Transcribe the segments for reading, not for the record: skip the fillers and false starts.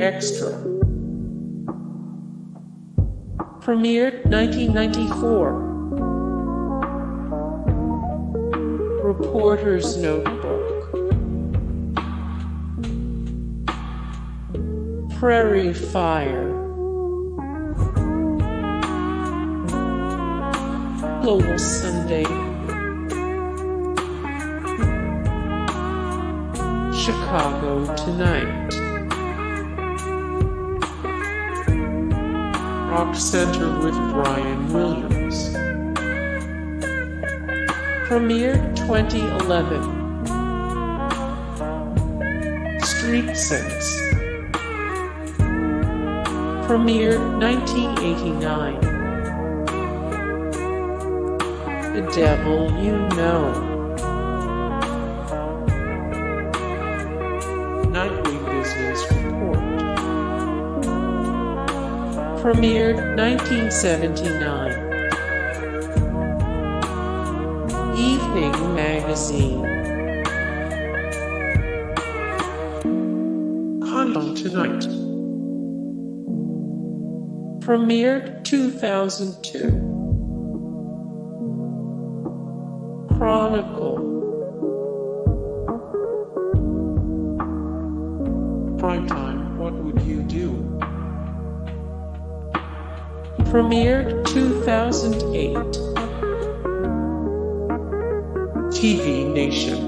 Extra. Premiered 1994. Reporter's Notebook. Prairie Fire. Global Sunday. Chicago Tonight. Rock Center with Brian Williams. Premiered 2011. Street Sense. Premiered 1989. The Devil You Know. Nightly Business Report. Premiered 1979. Evening Magazine. Connie Tonight. Premiered 2002. Chronicle. Primetime, What Would You Do? Premiered 2008. TV Nation.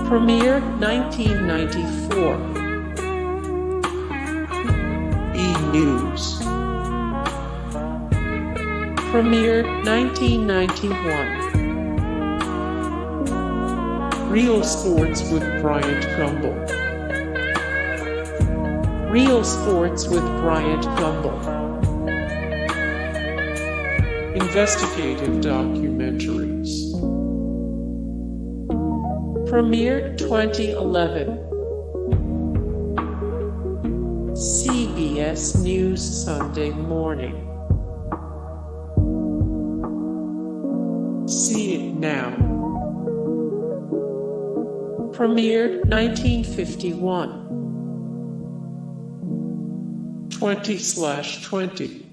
Premiered 1994. E-News. Premiered 1991. Real Sports with Bryant Gumbel. Real Sports with Bryant Gumbel. Investigative Documentaries. Premiered 2011. CBS News Sunday Morning. See It Now. Premiered 1951. 20/20.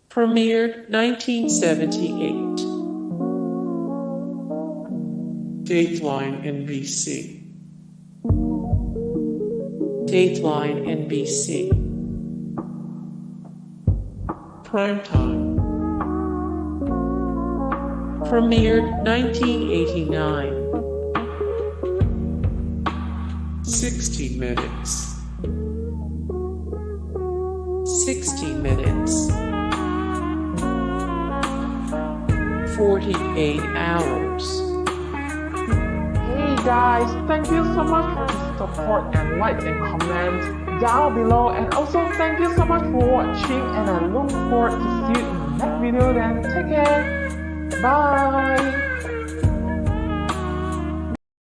Premiered 1978. Dateline NBC. Dateline NBC. Primetime. Premiered 1989. 60 Minutes. 60 Minutes. 48 Hours. Hey guys, thank you so much for the support and likes and comments down below, and also thank you so much for watching, and I look forward to see you in the next video. Then take care. Bye.